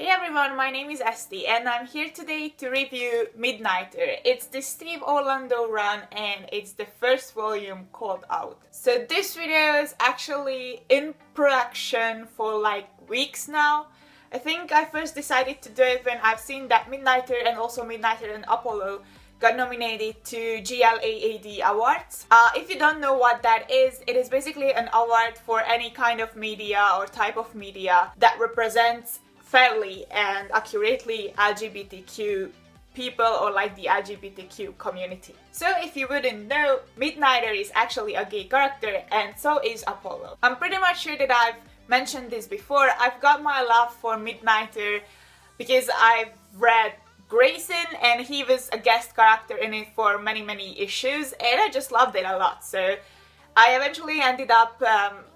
Hey everyone, my name is Esti and I'm here today to review Midnighter. It's the Steve Orlando run and it's the first volume called out. So this video is actually in production for like weeks now. I think I first decided to do it when I've seen that Midnighter and also Midnighter and Apollo got nominated to GLAAD awards. If you don't know what that is, it is basically an award for any kind of media or type of media that represents fairly and accurately LGBTQ people or like the LGBTQ community. So if you wouldn't know, Midnighter is actually a gay character and so is Apollo. I'm pretty much sure that I've mentioned this before. I've got my love for Midnighter because I've read Grayson and he was a guest character in it for many issues and I just loved it a lot. So I eventually ended up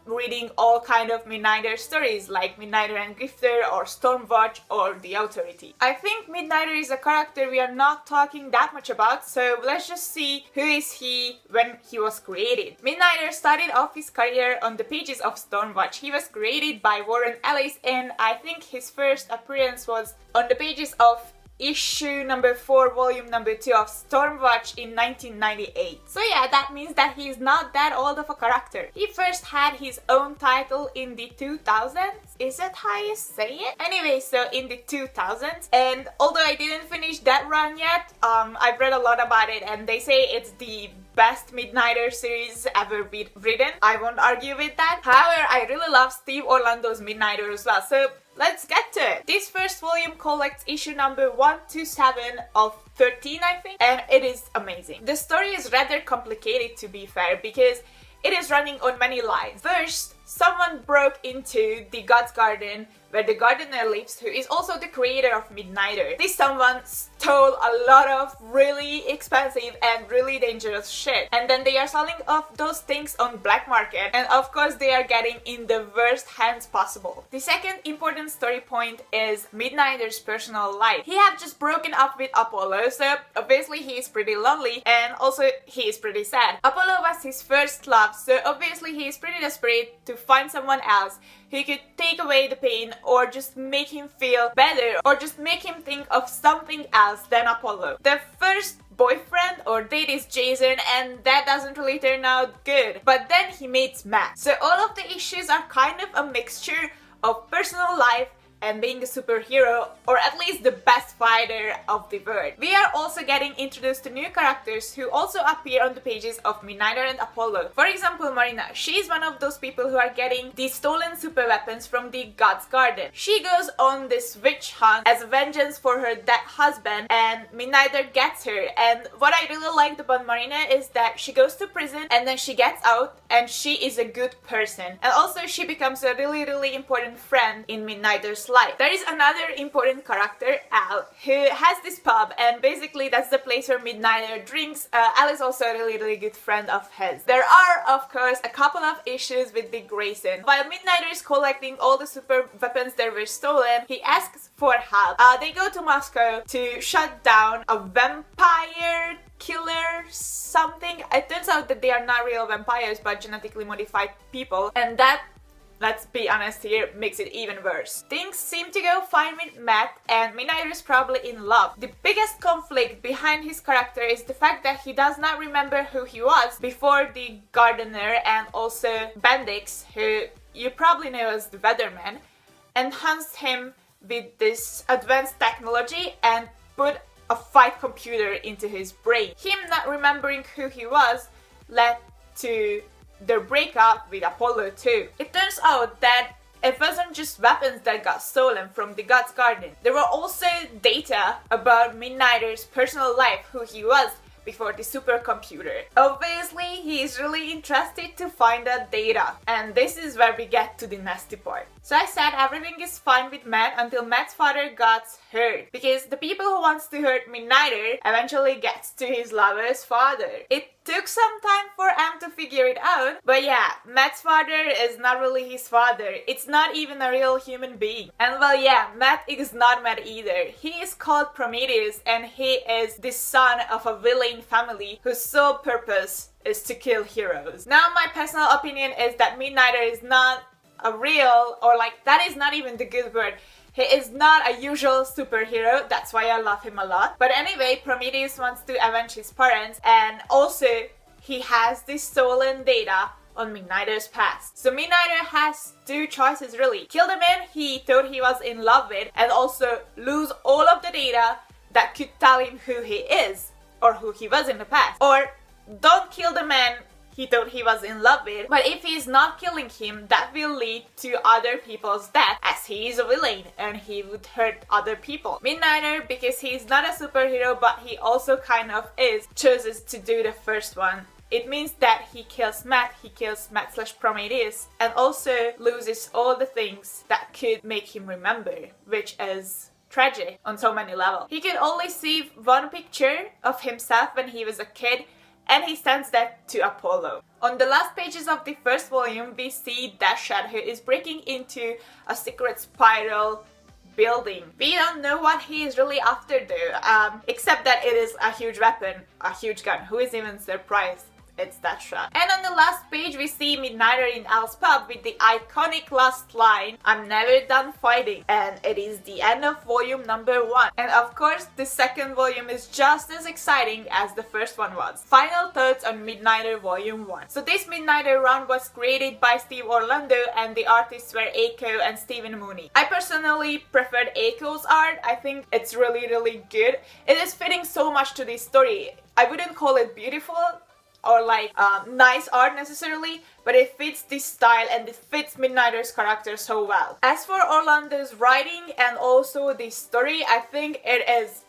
reading all kind of Midnighter stories like Midnighter and Grifter or Stormwatch or The Authority. I think Midnighter is a character we are not talking that much about, so let's just see who is he when he was created. Midnighter started off his career on the pages of Stormwatch. He was created by Warren Ellis and I think his first appearance was on the pages of issue number 4, volume number 2 of Stormwatch in 1998. So yeah, that means that he's not that old of a character. He first had his own title in the 2000s. Is that how you say it? Anyway, so in the 2000s, and although I didn't finish that run yet, I've read a lot about it and they say it's the best Midnighter series ever written. I won't argue with that. However, I really love Steve Orlando's Midnighter as well, so let's get to it. This first volume collects issue number 1 to 7 of 13, I think, and it is amazing. The story is rather complicated, to be fair, because it is running on many lines. First, someone broke into the God's Garden where the gardener lives, who is also the creator of Midnighter. This someone stole a lot of really expensive and really dangerous shit. And then they are selling off those things on black market. And of course they are getting in the worst hands possible. The second important story point is Midnighter's personal life. He have just broken up with Apollo, so obviously he is pretty lonely and also he is pretty sad. Apollo was his first love, so obviously he is pretty desperate to find someone else who could take away the pain or just make him feel better or just make him think of something else than Apollo. The first boyfriend or date is Jason and that doesn't really turn out good. But then he meets Matt. So all of the issues are kind of a mixture of personal life and being a superhero, or at least the best fighter of the world. We are also getting introduced to new characters who also appear on the pages of Midnighter and Apollo. For example, Marina. She is one of those people who are getting the stolen super weapons from the God's Garden. She goes on this witch hunt as a vengeance for her dead husband and Midnighter gets her. And what I really liked about Marina is that she goes to prison and then she gets out and she is a good person. And also she becomes a really important friend in Midnighter's life. There is another important character, Al, who has this pub and basically that's the place where Midnighter drinks. Al is also a really good friend of his. There are of course a couple of issues with the Grayson. While Midnighter is collecting all the super weapons that were stolen, he asks for help. They go to Moscow to shut down a vampire killer something. It turns out that they are not real vampires but genetically modified people, and that, let's be honest here, makes it even worse. Things seem to go fine with Matt and Midnighter is probably in love. The biggest conflict behind his character is the fact that he does not remember who he was before the gardener and also Bendix, who you probably know as the weatherman, enhanced him with this advanced technology and put a fight computer into his brain. Him not remembering who he was led to their breakup with Apollo too. It turns out that it wasn't just weapons that got stolen from the God's Garden. There were also data about Midnighter's personal life, who he was before the supercomputer. Obviously, he is really interested to find that data. And this is where we get to the nasty part. So I said everything is fine with Matt until Matt's father got hurt. Because the people who wants to hurt Midnighter eventually gets to his lover's father. It took some time for Am to figure it out, but yeah, Matt's father is not really his father. It's not even a real human being. And well, yeah, Matt is not Matt either. He is called Prometheus and he is the son of a villain family whose sole purpose is to kill heroes. Now, my personal opinion is that Midnighter is not a real, or like, that is not even the good word. He is not a usual superhero, that's why I love him a lot. But anyway, Prometheus wants to avenge his parents, and also he has this stolen data on Midnighter's past. So Midnighter has two choices really. Kill the man he thought he was in love with and also lose all of the data that could tell him who he is or who he was in the past. Or don't kill the man he thought he was in love with, but if he's not killing him, that will lead to other people's death, as he is a villain and he would hurt other people. Midnighter, because he's not a superhero but he also kind of is, chooses to do the first one. It means that he kills Matt / Prometheus, and also loses all the things that could make him remember, which is tragic on so many levels. He can only see one picture of himself when he was a kid, and he sends that to Apollo. On the last pages of the first volume, we see Deathshot, who is breaking into a secret spiral building. We don't know what he is really after though, except that it is a huge weapon, a huge gun. Who is even surprised? It's Deathshot. And on the last page we see Midnighter in Al's pub with the iconic last line, "I'm never done fighting," and it is the end of volume number 1. And of course the second volume is just as exciting as the first one was. Final thoughts on Midnighter volume 1. So this Midnighter run was created by Steve Orlando and the artists were Aiko and Stephen Mooney. I personally preferred Aiko's art. I think it's really good. It is fitting so much to this story. I wouldn't call it beautiful or like nice art necessarily, but it fits this style and it fits Midnighter's character so well. As for Orlando's writing and also the story, I think it is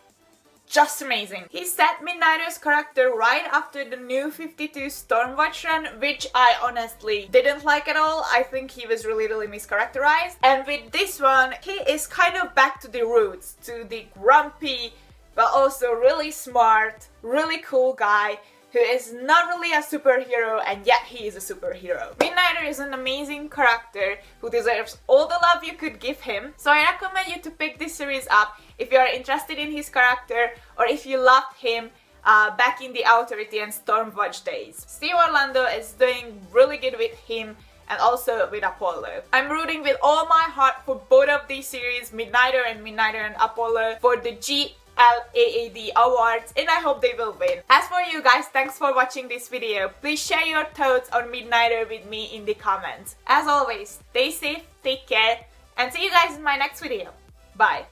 just amazing. He set Midnighter's character right after the New 52 Stormwatch run, which I honestly didn't like at all. I think he was really mischaracterized. And with this one, he is kind of back to the roots, to the grumpy but also really smart, really cool guy who is not really a superhero and yet he is a superhero. Midnighter is an amazing character who deserves all the love you could give him, so I recommend you to pick this series up if you are interested in his character or if you loved him back in the Authority and Stormwatch days. Steve Orlando is doing really good with him and also with Apollo. I'm rooting with all my heart for both of these series, Midnighter and Apollo, for the GLAAD awards, and I hope they will win. As for you guys, thanks for watching this video. Please share your thoughts on Midnighter with me in the comments. As always, stay safe, take care, and see you guys in my next video. Bye!